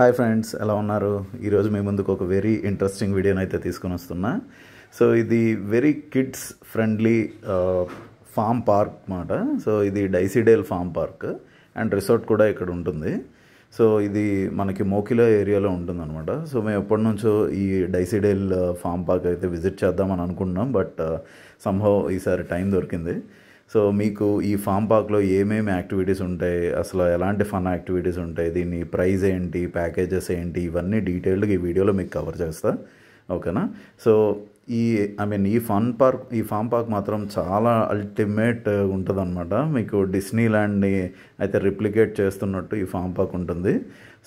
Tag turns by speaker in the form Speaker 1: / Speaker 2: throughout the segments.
Speaker 1: Hi friends, ఎలా ఉన్నారు? ఈరోజు మీ ముందుకు ఒక వెరీ ఇంట్రెస్టింగ్ వీడియోని అయితే తీసుకొని వస్తున్నా. సో ఇది very kids friendly farm park అన్నమాట. సో ఇది Daisydale farm park and resort కూడా ఇక్కడ ఉంటుంది. సో ఇది మనకి మోకిలా ఏరియాలో ఉంటుందన్నమాట. సో మేము ఎప్పటి నుంచో ఈ డైసిడేల్ ఫామ్ పార్క్ అయితే విజిట్ చేద్దామని అనుకుంటున్నాం, బట్ సంహౌ ఈసారి టైం దొరికింది. సో మీకు ఈ ఫామ్ పార్క్లో ఏమేమి యాక్టివిటీస్ ఉంటాయి, అసలు ఎలాంటి ఫన్ యాక్టివిటీస్ ఉంటాయి, దీని ప్రైస్ ఏంటి, ప్యాకేజెస్ ఏంటి, ఇవన్నీ డీటెయిల్డ్గా ఈ వీడియోలో మీకు కవర్ చేస్తా. ఓకేనా? సో ఈ ఫామ్ పార్క్ మాత్రం చాలా అల్టిమేట్ ఉంటుందన్నమాట. మీకు డిస్నీ ల్యాండ్ని అయితే రిప్లికేట్ చేస్తున్నట్టు ఈ ఫామ్ పార్క్ ఉంటుంది.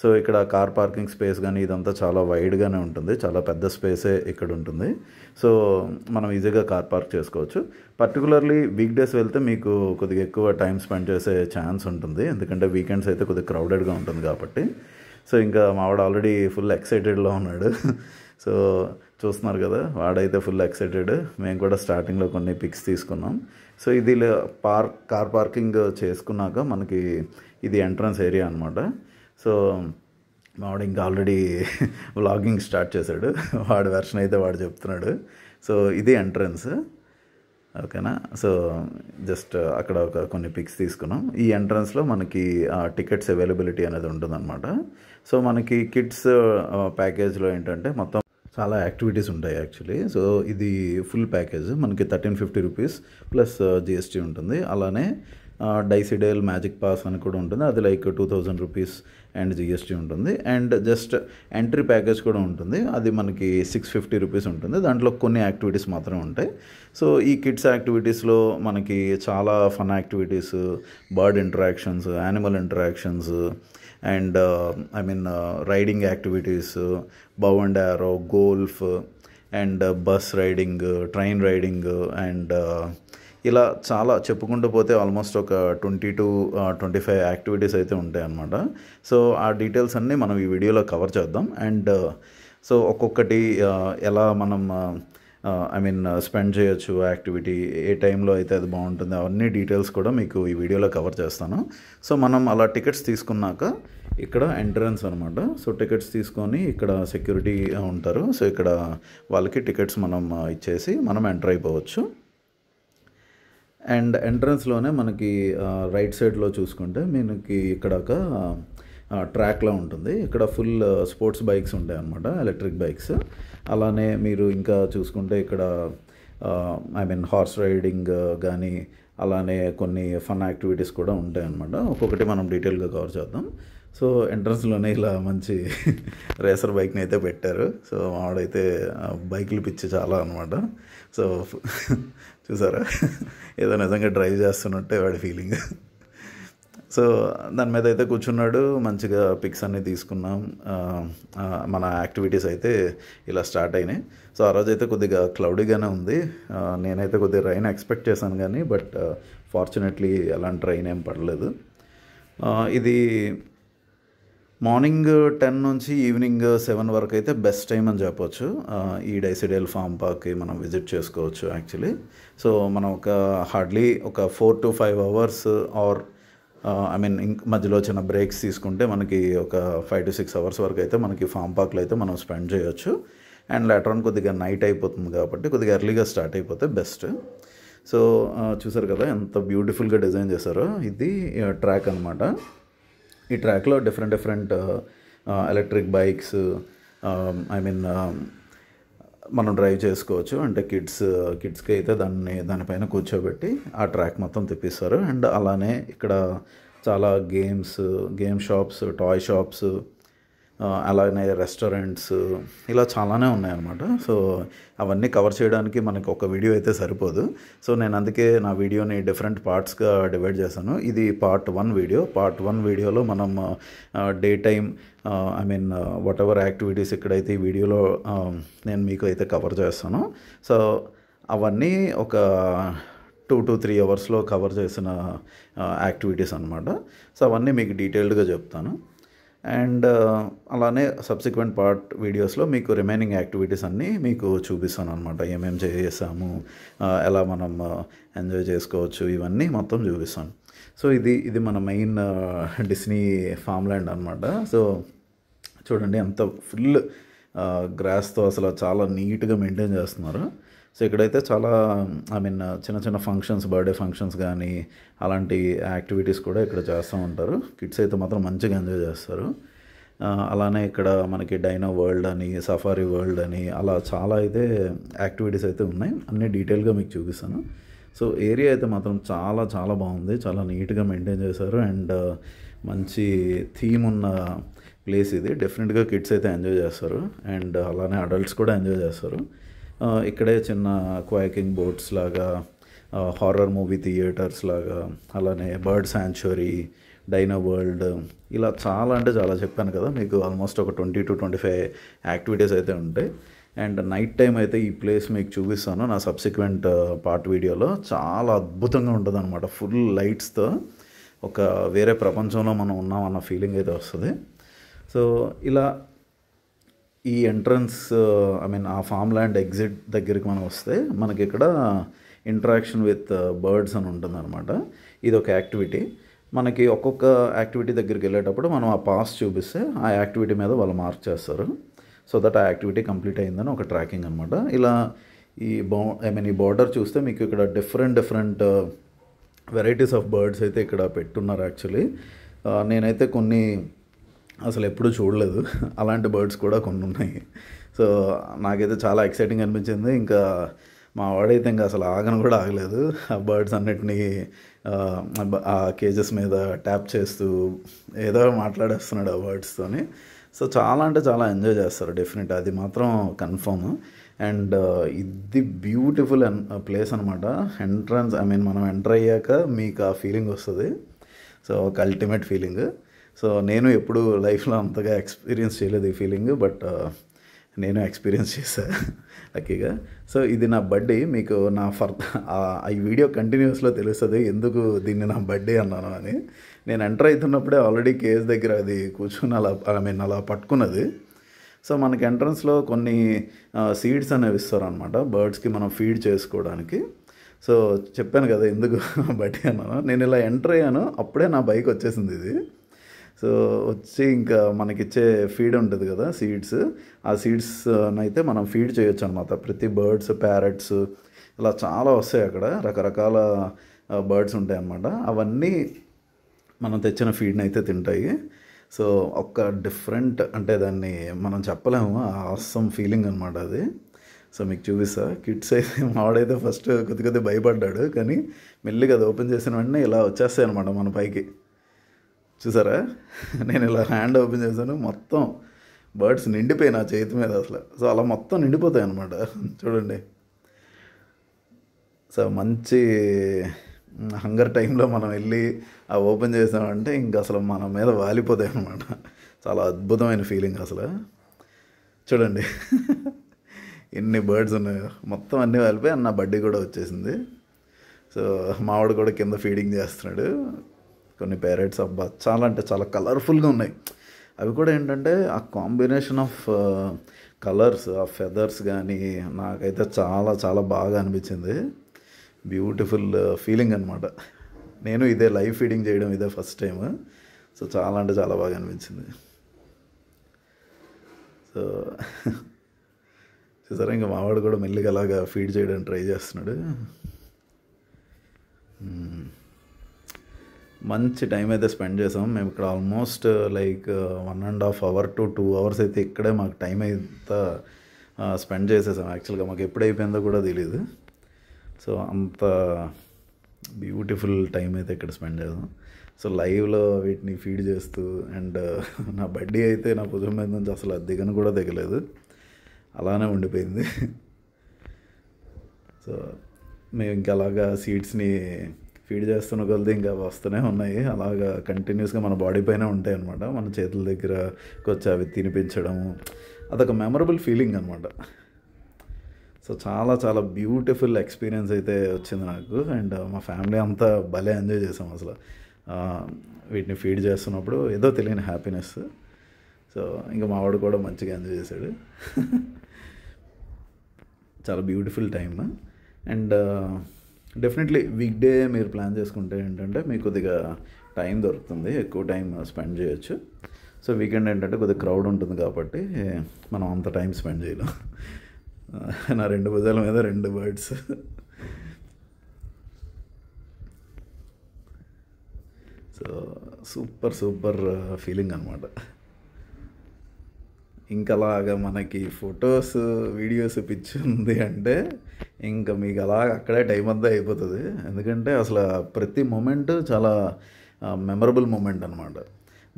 Speaker 1: సో ఇక్కడ కార్ పార్కింగ్ స్పేస్ కానీ ఇదంతా చాలా వైడ్గానే ఉంటుంది, చాలా పెద్ద స్పేసే ఇక్కడ ఉంటుంది. సో మనం ఈజీగా కార్ పార్క్ చేసుకోవచ్చు. పర్టికులర్లీ వీక్ డేస్ వెళ్తే మీకు కొద్దిగా ఎక్కువ టైం స్పెండ్ చేసే ఛాన్స్ ఉంటుంది, ఎందుకంటే వీకెండ్స్ అయితే కొద్దిగా క్రౌడెడ్గా ఉంటుంది కాబట్టి. సో ఇంకా మావాడు ఆల్రెడీ ఫుల్ ఎక్సైటెడ్లో ఉన్నాడు. సో చూస్తున్నారు కదా, వాడైతే ఫుల్ ఎక్సైటెడ్. మేము కూడా స్టార్టింగ్లో కొన్ని పిక్స్ తీసుకున్నాం. సో ఇది కార్ పార్కింగ్ చేసుకున్నాక మనకి ఇది ఎంట్రన్స్ ఏరియా అనమాట. సో వాడు ఇంకా ఆల్రెడీ వ్లాగింగ్ స్టార్ట్ చేశాడు. వాడి వెర్షన్ అయితే వాడు చెప్తున్నాడు. సో ఇది ఎంట్రన్స్. ఓకేనా? సో జస్ట్ అక్కడ కొన్ని పిక్స్ తీసుకున్నాం. ఈ ఎంట్రన్స్లో మనకి టికెట్స్ అవైలబిలిటీ అనేది ఉంటుందన్నమాట. సో మనకి కిడ్స్ ప్యాకేజ్లో ఏంటంటే మొత్తం చాలా యాక్టివిటీస్ ఉంటాయి యాక్చువల్లీ. సో ఇది ఫుల్ ప్యాకేజ్ మనకి 1350 రూపీస్ ప్లస్ జిఎస్టీ ఉంటుంది. అలానే డైసిడేల్ మ్యాజిక్ పాస్ అని కూడా ఉంటుంది, అది లైక్ 2000 రూపీస్ అండ్ జిఎస్టీ ఉంటుంది. అండ్ జస్ట్ ఎంట్రీ ప్యాకేజ్ కూడా ఉంటుంది, అది మనకి 650 రూపీస్ ఉంటుంది. దాంట్లో కొన్ని యాక్టివిటీస్ మాత్రమే ఉంటాయి. సో ఈ కిడ్స్ యాక్టివిటీస్లో మనకి చాలా fun activities, bird interactions, animal interactions and riding activities, bow and arrow, golf and bus riding, train riding and ఇలా చాలా చెప్పుకుంటూ పోతే ఆల్మోస్ట్ ఒక 20 to 25 యాక్టివిటీస్ అయితే ఉంటాయి అన్నమాట. సో ఆ డీటెయిల్స్ అన్నీ మనం ఈ వీడియోలో కవర్ చేద్దాం. అండ్ సో ఒక్కొక్కటి ఎలా మనం స్పెండ్ చేయొచ్చు యాక్టివిటీ, ఏ టైంలో అయితే అది బాగుంటుంది, అవన్నీ డీటెయిల్స్ కూడా మీకు ఈ వీడియోలో కవర్ చేస్తాను. సో మనం అలా టికెట్స్ తీసుకున్నాక ఇక్కడ ఎంట్రన్స్ అనమాట. సో టికెట్స్ తీసుకొని ఇక్కడ సెక్యూరిటీ ఉంటారు. సో ఇక్కడ వాళ్ళకి టికెట్స్ మనం ఇచ్చేసి మనం ఎంటర్ అయిపోవచ్చు. అండ్ ఎంట్రన్స్లోనే మనకి రైట్ సైడ్లో చూసుకుంటే మనకి ఇక్కడ ఒక ట్రాక్లో ఉంటుంది. ఇక్కడ ఫుల్ స్పోర్ట్స్ బైక్స్ ఉంటాయి అన్నమాట, ఎలక్ట్రిక్ బైక్స్. అలానే మీరు ఇంకా చూసుకుంటే ఇక్కడ హార్స్ రైడింగ్ కానీ అలానే కొన్ని ఫన్ యాక్టివిటీస్ కూడా ఉంటాయి అన్నమాట. ఒక్కొక్కటి మనం డీటెయిల్గా కవర్ చేద్దాం. సో ఎంట్రన్స్లోనే ఇలా మంచి రేసర్ బైక్ని అయితే పెట్టారు. సో వాడైతే బైకులు పిచ్చి చాలా అనమాట. సో చూసారా, ఏదో నిజంగా డ్రైవ్ చేస్తున్నట్టే వాడి ఫీలింగ్. సో దాని మీద అయితే కూర్చున్నాడు, మంచిగా పిక్స్ అన్నీ తీసుకున్నాం. మన యాక్టివిటీస్ అయితే ఇలా స్టార్ట్ అయినాయి. సో ఆ రోజు అయితే కొద్దిగా క్లౌడీగానే ఉంది. నేనైతే కొద్దిగా రైన్ ఎక్స్పెక్ట్ చేశాను కానీ బట్ ఫార్చునేట్లీ అలాంటి రైన్ ఏం పడలేదు. ఇది మార్నింగ్ 10 నుంచి ఈవినింగ్ 7 వరకు అయితే బెస్ట్ టైం అని చెప్పొచ్చు. ఈ డైసిడేల్ ఫామ్ పార్క్కి మనం విజిట్ చేసుకోవచ్చు యాక్చువల్లీ. సో మనం హార్డ్లీ ఒక 4 to 5 అవర్స్ ఆర్ మధ్యలో చిన్న బ్రేక్స్ తీసుకుంటే మనకి ఒక 5 to 6 అవర్స్ వరకు అయితే మనకి ఫామ్ పార్క్లో అయితే మనం స్పెండ్ చేయొచ్చు. అండ్ లేటర్ ఆన్ కొద్దిగా నైట్ అయిపోతుంది కాబట్టి కొద్దిగా ఎర్లీగా స్టార్ట్ అయిపోతే బెస్ట్. సో చూసారు కదా ఎంత బ్యూటిఫుల్గా డిజైన్ చేశారో. ఇది ట్రాక్ అనమాట. ఈ ట్రాక్లో డిఫరెంట్ ఎలక్ట్రిక్ బైక్స్ మనం డ్రైవ్ చేసుకోవచ్చు. అంటే కిడ్స్కి అయితే దానిపైన కూర్చోబెట్టి ఆ ట్రాక్ మొత్తం తిప్పిస్తారు. అండ్ అలానే ఇక్కడ చాలా గేమ్ షాప్స్, టాయ్ షాప్స్, అలానే రెస్టారెంట్స్ ఇలా చాలానే ఉన్నాయన్నమాట. సో అవన్నీ కవర్ చేయడానికి మనకు ఒక వీడియో అయితే సరిపోదు. సో నేను అందుకే నా వీడియోని డిఫరెంట్ పార్ట్స్గా డివైడ్ చేశాను. ఇది పార్ట్ 1 వీడియో. పార్ట్ 1 వీడియోలో మనం day time what ever activities ఇక్కడైతే ఈ వీడియోలో నేను మీకు అయితే కవర్ చేస్తాను. సో అవన్నీ ఒక 2 to 3 అవర్స్లో కవర్ చేసిన యాక్టివిటీస్ అనమాట. సో అవన్నీ మీకు డీటెయిల్డ్గా చెప్తాను. అండ్ అలానే సబ్సిక్వెంట్ పార్ట్ వీడియోస్లో మీకు రిమైనింగ్ యాక్టివిటీస్ అన్నీ మీకు చూపిస్తాను అనమాట. ఏమేమి చేసాము, ఎలా మనం ఎంజాయ్ చేసుకోవచ్చు, ఇవన్నీ మొత్తం చూపిస్తాను. సో ఇది మన మెయిన్ డిస్నీ ఫామ్ ల్యాండ్ అనమాట. సో చూడండి ఎంత ఫుల్ గ్రాస్తో అసలు చాలా నీట్గా మెయింటైన్ చేస్తున్నారు. సో ఇక్కడైతే చాలా చిన్న చిన్న ఫంక్షన్స్, బర్త్డే ఫంక్షన్స్ కానీ అలాంటి యాక్టివిటీస్ కూడా ఇక్కడ చేస్తూ ఉంటారు. కిడ్స్ అయితే మాత్రం మంచిగా ఎంజాయ్ చేస్తారు. అలానే ఇక్కడ మనకి డైనో వరల్డ్ అని, సఫారీ వరల్డ్ అని అలా చాలా అయితే యాక్టివిటీస్ అయితే ఉన్నాయి. అన్నీ డీటెయిల్గా మీకు చూపిస్తాను. సో ఏరియా అయితే మాత్రం చాలా చాలా బాగుంది, చాలా నీట్గా మెయింటైన్ చేశారు. అండ్ మంచి థీమ్ ఉన్న ప్లేస్ ఇది. డెఫినెట్గా కిడ్స్ అయితే ఎంజాయ్ చేస్తారు అండ్ అలానే అడల్ట్స్ కూడా ఎంజాయ్ చేస్తారు. ఇక్కడే చిన్న క్వాకింగ్ బోట్స్ లాగా, హారర్ మూవీ థియేటర్స్ లాగా, అలానే బర్డ్ శాంచురీ, డైనో వరల్డ్, ఇలా చాలా అంటే చాలా చెప్పాను కదా మీకు. ఆల్మోస్ట్ ఒక 20 to 25 యాక్టివిటీస్ అయితే ఉంటాయి. అండ్ నైట్ టైం అయితే ఈ ప్లేస్ మీకు చూపిస్తాను నా సబ్సిక్వెంట్ పార్ట్ వీడియోలో. చాలా అద్భుతంగా ఉంటుంది అనమాట. ఫుల్ లైట్స్తో ఒక వేరే ప్రపంచంలో మనం ఉన్నాం అన్న ఫీలింగ్ అయితే వస్తుంది. సో ఇలా ఈ ఎంట్రన్స్ ఆ ఫామ్ ల్యాండ్ ఎగ్జిట్ దగ్గరికి మనం వస్తే మనకి ఇక్కడ ఇంటరాక్షన్ విత్ బర్డ్స్ అని ఉంటుంది అనమాట. ఇది ఒక యాక్టివిటీ. మనకి ఒక్కొక్క యాక్టివిటీ దగ్గరికి వెళ్ళేటప్పుడు మనం ఆ పాస్ చూపిస్తే ఆ యాక్టివిటీ మీద వాళ్ళు మార్క్ చేస్తారు. సో దట్ ఆ యాక్టివిటీ కంప్లీట్ అయిందని ఒక ట్రాకింగ్ అనమాట. ఇలా ఈ ఈ బార్డర్ చూస్తే మీకు ఇక్కడ డిఫరెంట్ వెరైటీస్ ఆఫ్ బర్డ్స్ అయితే ఇక్కడ పెట్టున్నారు. యాక్చువల్లీ నేనైతే కొన్ని అసలు ఎప్పుడూ చూడలేదు, అలాంటి బర్డ్స్ కూడా కొన్ని ఉన్నాయి. సో నాకైతే చాలా ఎక్సైటింగ్ అనిపించింది. ఇంకా మా వాడైతే ఇంకా అసలు ఆగను కూడా ఆగలేదు. ఆ బర్డ్స్ అన్నిటినీ ఆ కేజెస్ మీద ట్యాప్ చేస్తూ ఏదో మాట్లాడేస్తున్నాడు ఆ బర్డ్స్తోని. సో చాలా అంటే చాలా ఎంజాయ్ చేస్తారు డెఫినెట్, అది మాత్రం కన్ఫర్మ్. అండ్ ఇది బ్యూటిఫుల్ ప్లేస్ అనమాట. ఎంట్రన్స్ మనం ఎంటర్ అయ్యాక మీకు ఆ ఫీలింగ్ వస్తుంది. సో ఒక అల్టిమేట్ ఫీలింగ్. సో నేను ఎప్పుడు లైఫ్లో అంతగా ఎక్స్పీరియన్స్ చేయలేదు ఈ ఫీలింగ్, బట్ నేను ఎక్స్పీరియన్స్ చేశాను లక్కీగా. సో ఇది నా బర్త్డే. మీకు నా ఈ వీడియో కంటిన్యూస్లో తెలుస్తుంది ఎందుకు దీన్ని నా బర్త్డే అన్నాను అని. నేను ఎంటర్ అవుతున్నప్పుడే ఆల్రెడీ కేజ్ దగ్గర అది కూర్చుని అలా పట్టుకున్నది. సో మనకి ఎంట్రన్స్లో కొన్ని సీడ్స్ అనేవి ఇస్తారు అనమాట బర్డ్స్కి మనం ఫీడ్ చేసుకోవడానికి. సో చెప్పాను కదా ఎందుకు బర్త్డే అన్నాను. నేను ఇలా ఎంటర్ అయ్యాను, అప్పుడే నా బైక్ వచ్చేసింది ఇది. సో వచ్చి ఇంకా మనకిచ్చే ఫీడ్ ఉంటుంది కదా సీడ్స్, ఆ సీడ్స్ అయితే మనం ఫీడ్ చేయొచ్చు అనమాట. ప్రతి బర్డ్స్, ప్యారెట్స్ ఇలా చాలా వస్తాయి అక్కడ, రకరకాల బర్డ్స్ ఉంటాయి అన్నమాట. అవన్నీ మనం తెచ్చిన ఫీడ్ని అయితే తింటాయి. సో ఒక డిఫరెంట్ దాన్ని మనం చెప్పలేము, ఆసమ్ ఫీలింగ్ అనమాట అది. సో మీకు చూపిస్తా. కిడ్స్ అయితే మావాడైతే ఫస్ట్ కొద్ది భయపడ్డాడు, కానీ మెల్లిగా అది ఓపెన్ చేసిన వెంటనే ఇలా వచ్చేస్తాయి అనమాట మన పైకి. చూసారా, నేను ఇలా హ్యాండ్ ఓపెన్ చేశాను, మొత్తం బర్డ్స్ నిండిపోయి నా చేతి మీద అసలు. సో అలా మొత్తం నిండిపోతాయి అనమాట. చూడండి. సో మంచి హంగర్ టైంలో మనం వెళ్ళి ఆ ఓపెన్ చేసామంటే ఇంకా అసలు మన మీద వాలిపోతాయి అనమాట. చాలా అద్భుతమైన ఫీలింగ్ అసలు. చూడండి ఎన్ని బర్డ్స్ ఉన్నాయో, మొత్తం అన్నీ వాలిపోయి. నా బడ్డీ కూడా వచ్చేసింది. సో మావాడు కూడా కింద ఫీడింగ్ చేస్తున్నాడు. కొన్ని ప్యారెట్స్ అబ్బా చాలా అంటే చాలా కలర్ఫుల్గా ఉన్నాయి. అవి కూడా ఏంటంటే ఆ కాంబినేషన్ ఆఫ్ కలర్స్, ఆ ఫెదర్స్ కానీ నాకైతే చాలా చాలా బాగా అనిపించింది. బ్యూటిఫుల్ ఫీలింగ్ అనమాట. నేను ఇదే లైవ్ ఫీడింగ్ చేయడం ఇదే ఫస్ట్ టైం. సో చాలా అంటే చాలా బాగా అనిపించింది. సో చూసారా, ఇంకా మావాడు కూడా మెల్లిగా అలాగా ఫీడ్ చేయడానికి ట్రై చేస్తున్నాడు. మంచి టైం అయితే స్పెండ్ చేసాం మేము ఇక్కడ. Almost like 1.5 hours to 2 hours అయితే ఇక్కడే మాకు టైం అయితే స్పెండ్ చేసేసాం. యాక్చువల్గా మాకు ఎప్పుడు అయిపోయిందో కూడా తెలియదు. సో అంత బ్యూటిఫుల్ టైం అయితే ఇక్కడ స్పెండ్ చేసాం. సో లైవ్లో వీటిని ఫీడ్ చేస్తూ, అండ్ నా బడ్డీ అయితే నా భుజం మీద నుంచి అసలు దిగను కూడా దిగలేదు, అలానే ఉండిపోయింది. సో మేము ఇంకా అలాగా సీడ్స్ని ఫీడ్ చేస్తున్న కొలది ఇంకా వస్తూనే ఉన్నాయి. అలాగా కంటిన్యూస్గా మన బాడీ పైన ఉంటాయి అనమాట. మన చేతుల దగ్గరకు వచ్చి అవి తినిపించడము, అదొక మెమరబుల్ ఫీలింగ్ అనమాట. సో చాలా చాలా బ్యూటిఫుల్ ఎక్స్పీరియన్స్ అయితే వచ్చింది నాకు. అండ్ మా ఫ్యామిలీ అంతా భలే ఎంజాయ్ చేసాం అసలు వీటిని ఫీడ్ చేస్తున్నప్పుడు. ఏదో తెలియని హ్యాపీనెస్. సో ఇంకా మావాడు కూడా మంచిగా ఎంజాయ్ చేశాడు. చాలా beautiful time. And definitely week day మీరు ప్లాన్ చేసుకుంటే ఏంటంటే మీకు కొద్దిగా టైం దొరుకుతుంది, ఎక్కువ టైం స్పెండ్ చేయొచ్చు. సో వీకెండ్ ఏంటంటే కొద్దిగా క్రౌడ్ ఉంటుంది కాబట్టి మనం అంత టైం స్పెండ్ చేయలేం. నా 2 భుజాల మీద 2 బర్డ్స్. సో సూపర్ ఫీలింగ్ అనమాట. ఇంకలాగా మనకి ఫొటోస్ వీడియోస్ పిచ్చి ఉంది అంటే ఇంకా మీకు అలాగ అక్కడే టైం అంతా అయిపోతుంది. ఎందుకంటే అసలు ప్రతి మూమెంట్ చాలా మెమరబుల్ మూమెంట్ అనమాట.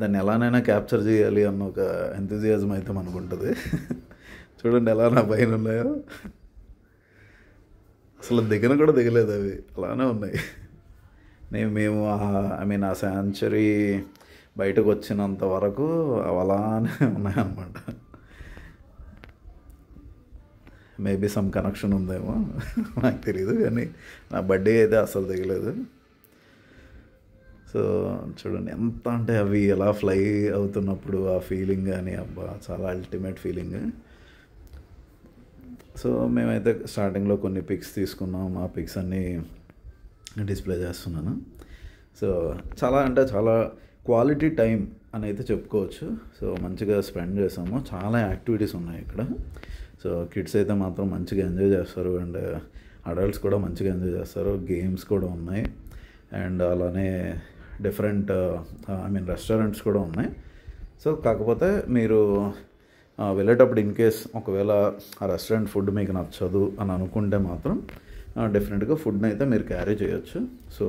Speaker 1: దాన్ని ఎలానైనా క్యాప్చర్ చేయాలి అన్న ఒక ఎంతూజియాజం అయితే మనకు ఉంటుంది. చూడండి ఎలా నా పైన ఉన్నాయో, అసలు దిగన కూడా దిగలేదు, అవి అలానే ఉన్నాయి. మేము ఆ శాంచురీ బయటకు వచ్చినంత వరకు అవి అలానే ఉన్నాయన్నమాట. మేబీ సమ్ కనెక్షన్ ఉందేమో నాకు తెలియదు, కానీ నా బర్త్డే అయితే అసలు దిగలేదు. సో చూడండి ఎంత అంటే అవి ఎలా ఫ్లై అవుతున్నప్పుడు ఆ ఫీలింగ్ కానీ అబ్బా చాలా అల్టిమేట్ ఫీలింగ్. సో మేమైతే స్టార్టింగ్లో కొన్ని పిక్స్ తీసుకున్నాం, ఆ పిక్స్ అన్నీ డిస్ప్లే చేస్తున్నాను. సో చాలా అంటే చాలా క్వాలిటీ టైం అని అయితే చెప్పుకోవచ్చు. సో మంచిగా స్పెండ్ చేసాము, చాలా యాక్టివిటీస్ ఉన్నాయి ఇక్కడ. సో కిడ్స్ అయితే మాత్రం మంచిగా ఎంజాయ్ చేస్తారు అండ్ అడల్ట్స్ కూడా మంచిగా ఎంజాయ్ చేస్తారు. గేమ్స్ కూడా ఉన్నాయి అండ్ అలానే డిఫరెంట్ రెస్టారెంట్స్ కూడా ఉన్నాయి. సో కాకపోతే మీరు వెళ్ళేటప్పుడు ఇన్ కేస్ ఒకవేళ ఆ రెస్టారెంట్ ఫుడ్ మీకు నచ్చదు అని అనుకుంటే మాత్రం డెఫినెట్గా ఫుడ్ని అయితే మీరు క్యారీ చేయొచ్చు. సో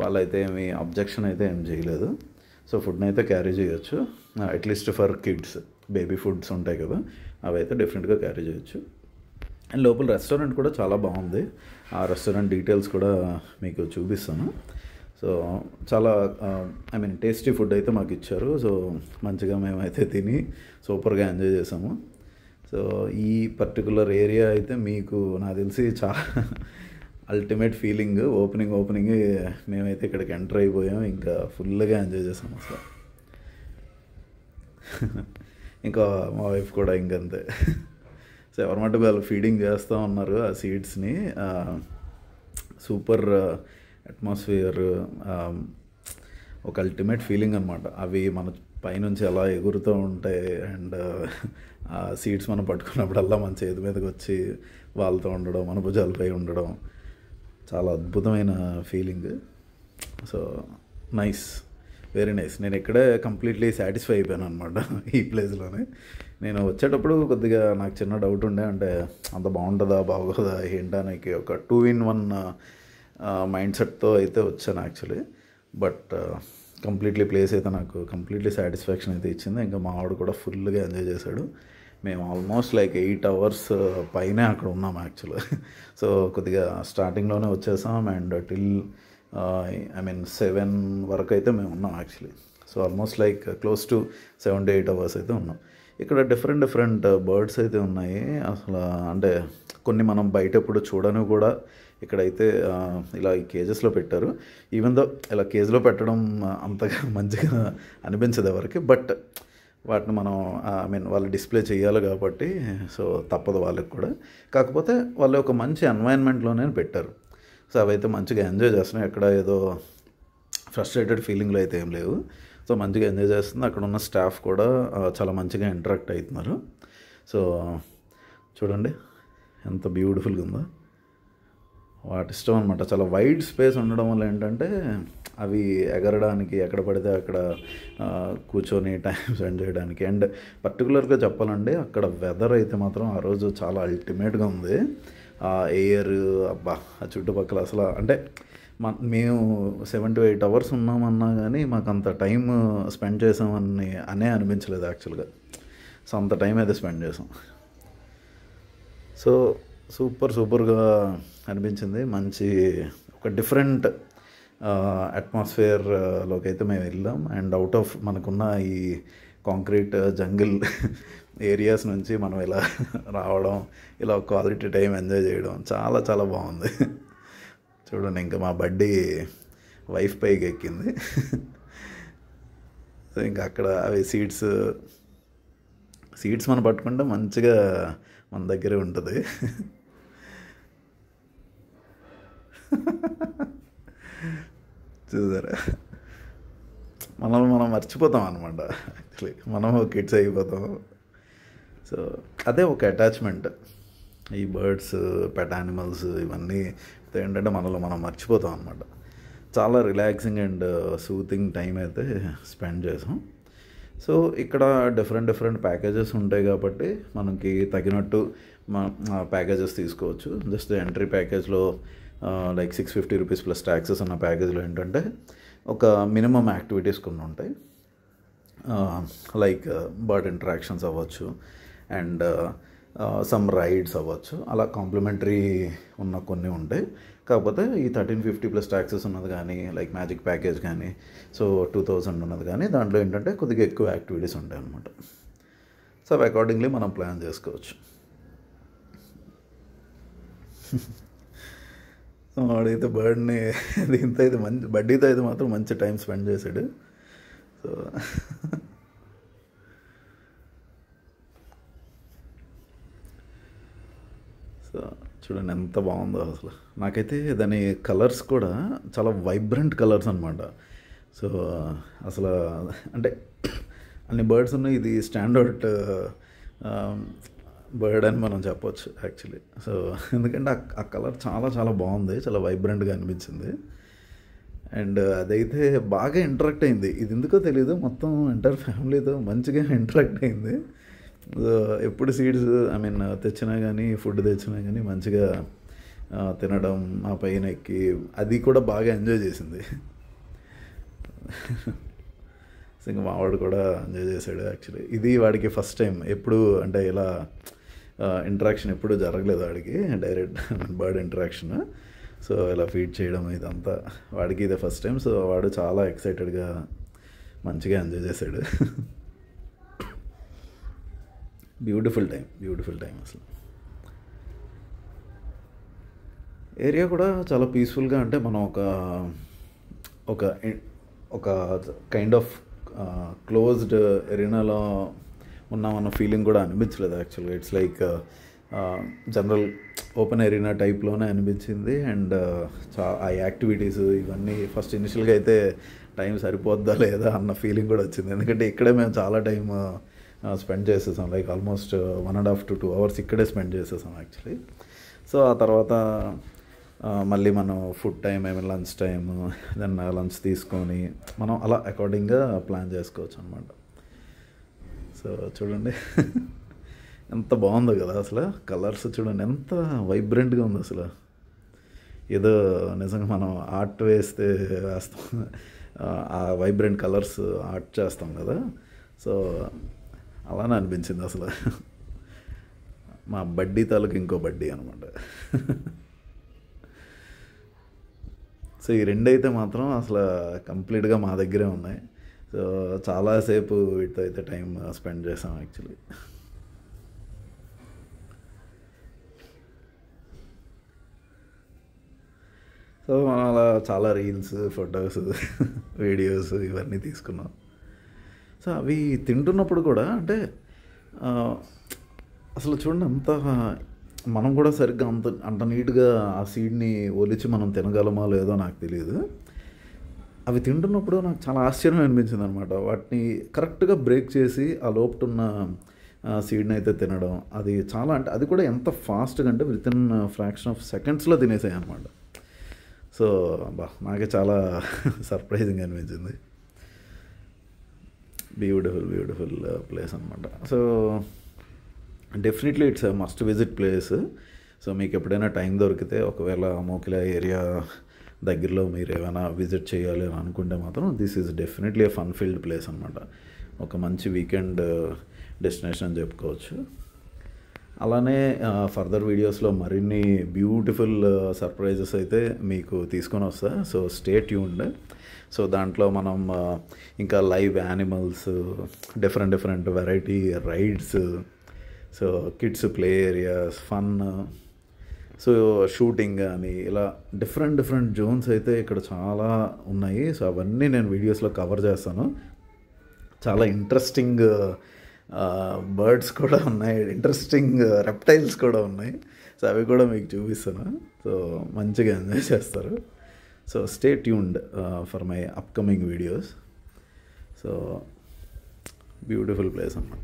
Speaker 1: వాళ్ళైతే ఏమి అబ్జెక్షన్ అయితే ఏం చేయలేదు. సో ఫుడ్ని అయితే క్యారీ చేయొచ్చు, at least for kids. Baby foods ఉంటాయి కదా, అవి అయితే డెఫినెట్గా క్యారీ చేయొచ్చు. అండ్ లోపల రెస్టారెంట్ కూడా చాలా బాగుంది, ఆ రెస్టారెంట్ డీటెయిల్స్ కూడా మీకు చూపిస్తాను. సో చాలా టేస్టీ ఫుడ్ అయితే మాకు ఇచ్చారు. సో మంచిగా మేమైతే తిని సూపర్గా ఎంజాయ్ చేసాము. సో ఈ పర్టికులర్ ఏరియా అయితే మీకు నాకు తెలిసి చాలా అల్టిమేట్ ఫీలింగ్. ఓపెనింగ్ మేమైతే ఇక్కడికి ఎంటర్ అయిపోయాం, ఇంకా ఫుల్గా ఎంజాయ్ చేసాం అసలు. ఇంకా మా వైఫ్ కూడా ఇంకంతే. సో ఎవరి మటుకు వాళ్ళు ఫీడింగ్ చేస్తూ ఉన్నారు ఆ సీడ్స్ని. సూపర్ అట్మాస్ఫియర్, ఒక అల్టిమేట్ ఫీలింగ్ అనమాట. అవి మన పైనుంచి అలా ఎగురుతూ ఉంటాయి అండ్ ఆ సీడ్స్ మనం పట్టుకున్నప్పుడల్లా మన చేతి మీదకి వచ్చి వాళ్ళతో ఉండడం, మన భుజాలపై ఉండడం చాలా అద్భుతమైన feeling. So nice, very nice. నేను ఇక్కడే కంప్లీట్లీ సాటిస్ఫై అయిపోయాను అనమాట ఈ ప్లేస్లోనే. నేను వచ్చేటప్పుడు కొద్దిగా నాకు చిన్న డౌట్ ఉండే, అంటే అంత బాగుంటుందా బాగోదా ఏంటానికి, ఒక 2-in-1 మైండ్ సెట్తో అయితే వచ్చాను యాక్చువల్లీ. బట్ కంప్లీట్లీ ప్లేస్ అయితే నాకు కంప్లీట్లీ సాటిస్ఫాక్షన్ అయితే ఇచ్చింది. ఇంకా మా ఆవిడ కూడా ఫుల్గా ఎంజాయ్ చేశాడు. మేము ఆల్మోస్ట్ లైక్ 8 hours పైనే అక్కడ ఉన్నాం యాక్చువల్గా. సో కొద్దిగా స్టార్టింగ్లోనే వచ్చేసాం అండ్ టిల్ 7 వరకు అయితే మేము ఉన్నాం actually. So almost like close to 7 to 8 hours అయితే ఉన్నాం. ఇక్కడ డిఫరెంట్ బర్డ్స్ అయితే ఉన్నాయి అసలు. అంటే కొన్ని మనం బయట ఎప్పుడు చూడని కూడా ఇక్కడైతే ఇలా ఈ కేజెస్లో పెట్టారు. ఈవెన్ దో ఇలా కేజ్లో పెట్టడం అంతగా మంచిగా అనిపించదు ఎవరికి, బట్ వాటిని మనం వాళ్ళు డిస్ప్లే చేయాలి కాబట్టి సో తప్పదు వాళ్ళకి కూడా. కాకపోతే వాళ్ళు ఒక మంచి ఎన్వైరన్మెంట్లోనే పెట్టారు. సో అవైతే మంచిగా ఎంజాయ్ చేస్తున్నాయి. ఎక్కడ ఏదో ఫ్రస్ట్రేటెడ్ ఫీలింగ్లో అయితే ఏం లేవు. సో మంచిగా ఎంజాయ్ చేస్తుంది. అక్కడ ఉన్న స్టాఫ్ కూడా చాలా మంచిగా ఇంటరాక్ట్ అవుతున్నారు. సో చూడండి ఎంత బ్యూటిఫుల్గా ఉందో. వాటి ఇష్టం అనమాట. చాలా వైడ్ స్పేస్ ఉండడం వల్ల ఏంటంటే అవి ఎగరడానికి ఎక్కడ పడితే అక్కడ కూర్చొని టైం స్పెండ్ చేయడానికి. అండ్ పర్టికులర్గా చెప్పాలంటే అక్కడ వెదర్ అయితే మాత్రం ఆ రోజు చాలా అల్టిమేట్గా ఉంది. ఆ ఎయిర్ అబ్బా, ఆ చుట్టుపక్కల అసలు అంటే మేము 7 to 8 hours ఉన్నామన్నా కానీ మాకు అంత టైం స్పెండ్ చేసామని అనిపించలేదు యాక్చువల్గా. సో అంత టైం అయితే స్పెండ్ చేసాం. సో సూపర్గా అనిపించింది. మంచి ఒక డిఫరెంట్ అట్మాస్ఫియర్లోకి అయితే మేము వెళ్ళాం. అండ్ అవుట్ ఆఫ్ మనకున్న ఈ కాంక్రీట్ జంగిల్ ఏరియాస్ నుంచి మనం ఇలా రావడం, ఇలా క్వాలిటీ టైం ఎంజాయ్ చేయడం చాలా చాలా బాగుంది. చూడండి ఇంకా మా బడ్డీ వైఫ్ పైకి ఎక్కింది. సో ఇంకా అక్కడ అవి సీట్స్ మనం పట్టుకుంటే మంచిగా మన దగ్గరే ఉంటుంది. చూసారా మనల్ని మనం మర్చిపోతాం అనమాట. యాక్చువల్లీ మనము కిడ్స్ అయిపోతాం. సో అదే ఒక అటాచ్మెంట్. ఈ బర్డ్స్, పెట్ యానిమల్స్ ఇవన్నీ ఏంటంటే మనలో మనం మర్చిపోతాం అనమాట. చాలా రిలాక్సింగ్ అండ్ సూతింగ్ టైం అయితే స్పెండ్ చేసాం. సో ఇక్కడ డిఫరెంట్ ప్యాకేజెస్ ఉంటాయి కాబట్టి మనకి తగినట్టు ప్యాకేజెస్ తీసుకోవచ్చు. జస్ట్ ఎంట్రీ ప్యాకేజ్లో లైక్ 650 రూపీస్ ప్లస్ ట్యాక్సెస్ ఉన్న ప్యాకేజ్లో ఏంటంటే ఒక మినిమం యాక్టివిటీస్ కొన్ని ఉంటాయి. లైక్ బర్డ్ ఇంటరాక్షన్స్ అవ్వచ్చు అండ్ సమ్ రైడ్స్ అవ్వచ్చు. అలా కాంప్లిమెంటరీ ఉన్న కొన్ని ఉంటాయి. కాకపోతే ఈ 1350 ప్లస్ ట్యాక్సెస్ ఉన్నది కానీ లైక్ మ్యాజిక్ ప్యాకేజ్ కానీ సో 2000 ఉన్నది కానీ దాంట్లో ఏంటంటే కొద్దిగా ఎక్కువ యాక్టివిటీస్ ఉంటాయి అన్నమాట. సో అవి అకార్డింగ్లీ మనం ప్లాన్ చేసుకోవచ్చు. వాడైతే బర్డ్ని దీంతో అయితే మంచి బడ్డీతో అయితే మాత్రం మంచి టైం స్పెండ్ చేశాడు. సో సో చూడండి ఎంత బాగుందో అసలు. నాకైతే దాని కలర్స్ కూడా చాలా వైబ్రెంట్ కలర్స్ అనమాట. సో అసలు అంటే అన్ని బర్డ్స్ ఉన్నాయి. ఇది స్టాండర్డ్ బర్డ్ అని మనం చెప్పవచ్చు యాక్చువల్లీ. సో ఎందుకంటే ఆ కలర్ చాలా చాలా బాగుంది, చాలా వైబ్రెంట్గా అనిపించింది. అండ్ అదైతే బాగా ఇంటరాక్ట్ అయింది. ఇది ఎందుకో తెలియదు, మొత్తం ఎంటైర్ ఫ్యామిలీతో మంచిగా ఇంటరాక్ట్ అయింది. ఎప్పుడు సీడ్స్ తెచ్చినా కానీ ఫుడ్ తెచ్చినా కానీ మంచిగా తినడం, ఆ పైన ఎక్కి అది కూడా బాగా ఎంజాయ్ చేసింది. ఇంకా మావాడు కూడా ఎంజాయ్ చేశాడు యాక్చువల్లీ. ఇది వాడికి ఫస్ట్ టైం. ఎప్పుడు అంటే ఇలా ఇంటరాక్షన్ ఎప్పుడు జరగలేదు వాడికి, డైరెక్ట్ బర్డ్ ఇంటరాక్షన్. సో ఇలా ఫీడ్ చేయడం ఇదంతా వాడికి ఇదే ఫస్ట్ టైం. సో వాడు చాలా ఎక్సైటెడ్గా మంచిగా ఎంజాయ్ చేశాడు. బ్యూటిఫుల్ టైం అసలు. ఏరియా కూడా చాలా పీస్ఫుల్గా, అంటే మనం ఒక కైండ్ ఆఫ్ క్లోజ్డ్ ఎరీనాలో ఉన్నామన్న ఫీలింగ్ కూడా అనిపించలేదు యాక్చువల్గా. It's like general open arena టైప్లోనే అనిపించింది. అండ్ ఆ యాక్టివిటీస్ ఇవన్నీ ఫస్ట్ ఇనిషియల్గా అయితే టైం సరిపోద్దా లేదా అన్న ఫీలింగ్ కూడా వచ్చింది. ఎందుకంటే ఇక్కడే మేము చాలా టైం స్పెండ్ చేసేసాం, లైక్ ఆల్మోస్ట్ 1.5 to 2 hours ఇక్కడే స్పెండ్ చేసేసాం యాక్చువల్లీ. సో ఆ తర్వాత మళ్ళీ మనం food time lunch time, then lunch తీసుకొని మనం అలా అకార్డింగ్గా ప్లాన్ చేసుకోవచ్చు అనమాట. సో చూడండి ఎంత బాగుందో కదా అసలు. కలర్స్ చూడండి ఎంత వైబ్రెంట్గా ఉంది అసలు. ఏదో నిజంగా మనం ఆర్ట్ వేస్తాం, ఆ వైబ్రెంట్ కలర్స్ ఆర్ట్ చేస్తాం కదా. సో అలానే అనిపించింది అసలు. మా బడ్డీ తాలూకు ఇంకో బడ్డీ అనమాట. సో ఈ రెండైతే మాత్రం అసలు కంప్లీట్గా మా దగ్గరే ఉన్నాయి. సో చాలాసేపు వీటితో అయితే టైం స్పెండ్ చేసాం యాక్చువల్లీ. సో మనం అలా చాలా రీల్స్, ఫొటోస్, వీడియోస్ ఇవన్నీ తీసుకున్నాం. సో అవి తింటున్నప్పుడు కూడా అంటే అసలు చూడండి అంత మనం కూడా సరిగ్గా అంత నీట్గా ఆ సీడ్ని ఒలిచి మనం తినగలమా లేదో నాకు తెలియదు. అవి తింటున్నప్పుడు నాకు చాలా ఆశ్చర్యం అనిపించింది అనమాట. వాటిని కరెక్ట్గా బ్రేక్ చేసి ఆ లోపటున్న సీడ్ని అయితే తినడం, అది చాలా అంటే అది కూడా ఎంత ఫాస్ట్గా అంటే వితిన్ ఫ్రాక్షన్ ఆఫ్ సెకండ్స్లో తినేసాయి అనమాట. సో నాకే చాలా సర్ప్రైజింగ్ అనిపించింది. బ్యూటిఫుల్ ప్లేస్ అనమాట. So definitely it's must visit place. So మీకు ఎప్పుడైనా టైం దొరికితే, ఒకవేళ మోకిలా ఏరియా దగ్గరలో మీరు ఏమైనా విజిట్ చేయాలి అని అనుకుంటే మాత్రం this is definitely A fun field place అనమాట. ఒక మంచి వీకెండ్ డెస్టినేషన్ అని చెప్పుకోవచ్చు. అలానే ఫర్దర్ వీడియోస్లో మరిన్ని బ్యూటిఫుల్ సర్ప్రైజెస్ అయితే మీకు తీసుకొని వస్తా. So stay tuned. సో దాంట్లో మనం ఇంకా live animals, different variety rides, so kids play areas, fun, so shooting కానీ ఇలా డిఫరెంట్ జోన్స్ అయితే ఇక్కడ చాలా ఉన్నాయి. సో అవన్నీ నేను వీడియోస్లో కవర్ చేస్తాను. చాలా ఇంట్రెస్టింగ్ బర్డ్స్ కూడా ఉన్నాయి, ఇంట్రెస్టింగ్ రెప్టైల్స్ కూడా ఉన్నాయి. సో అవి కూడా మీకు చూపిస్తాను. సో మంచిగా ఎంజాయ్ చేస్తారు. So stay tuned for my upcoming videos. So beautiful place అన్నమాట.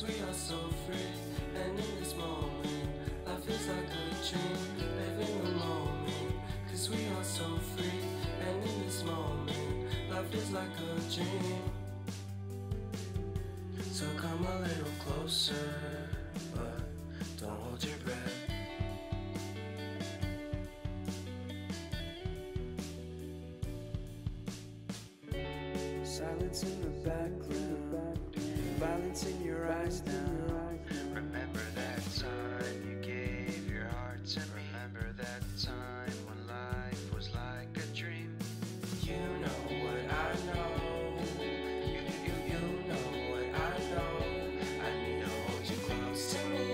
Speaker 2: We are so free, and in this moment, life is like a dream. Live in the moment, cause we are so free, and in this moment, life is like a dream. So come a little closer, but don't hold your breath. Silence in the background, violence in your eyes now. Remember that time you gave your heart to me. Remember that time when life was like a dream. You know what I know. You know what I know. I need to hold you close to me,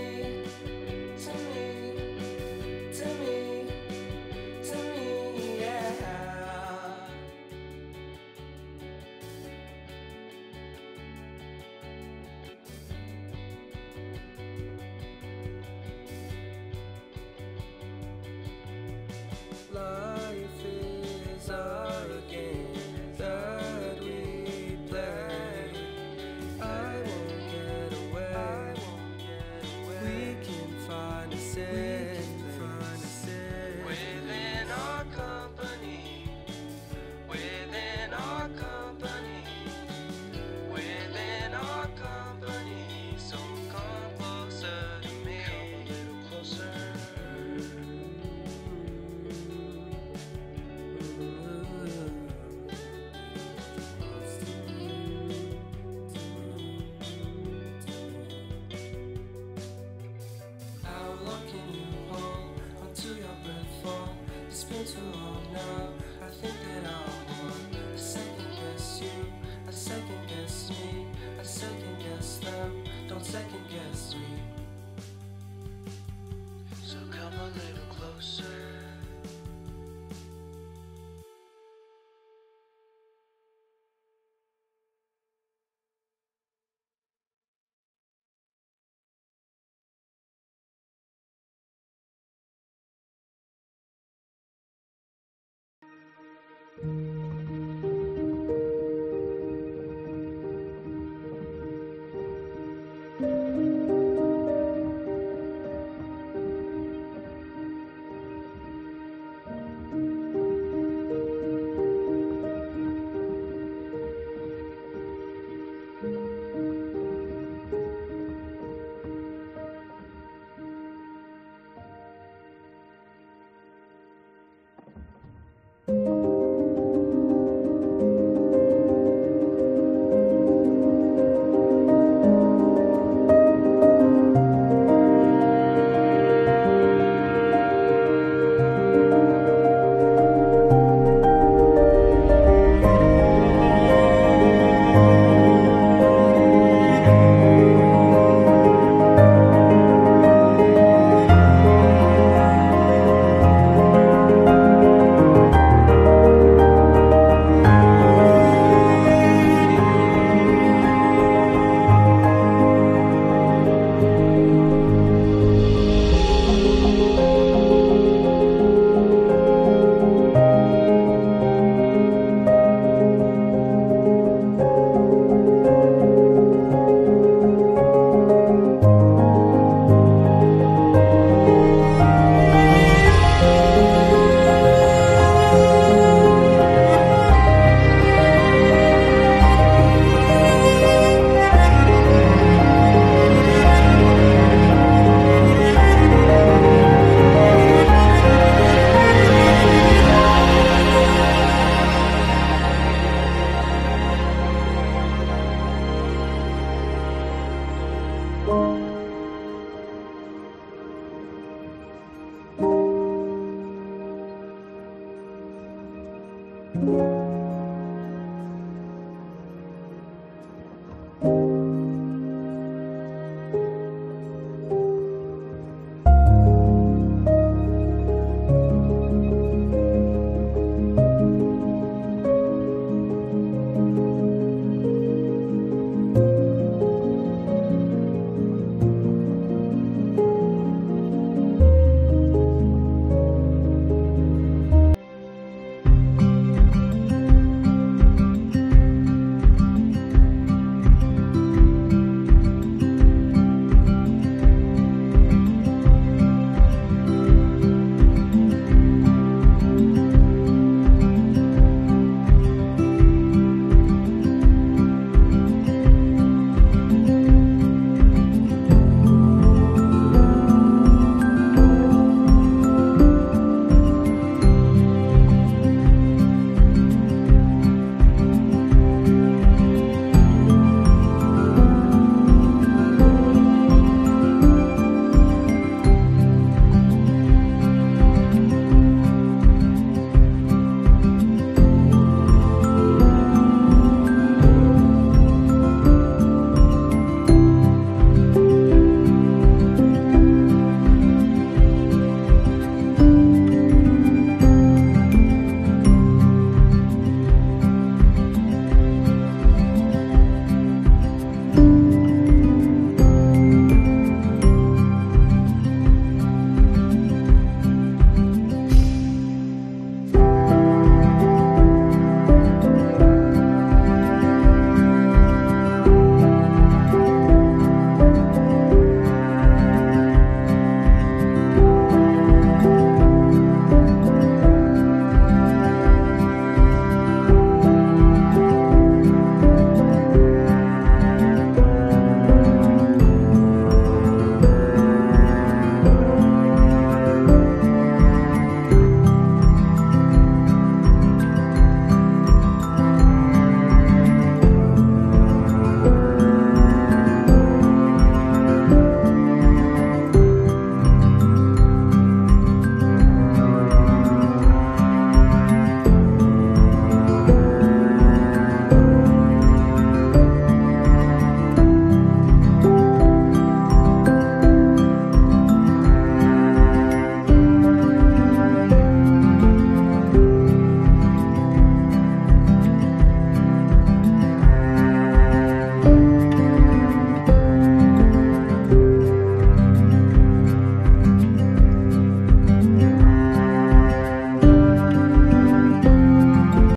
Speaker 2: to me, to me, to me, yeah. Life is a game that we play. I won't get away. We can find a safe within our company. Within our company. Within our company. So come closer to me. Come a little closer. you.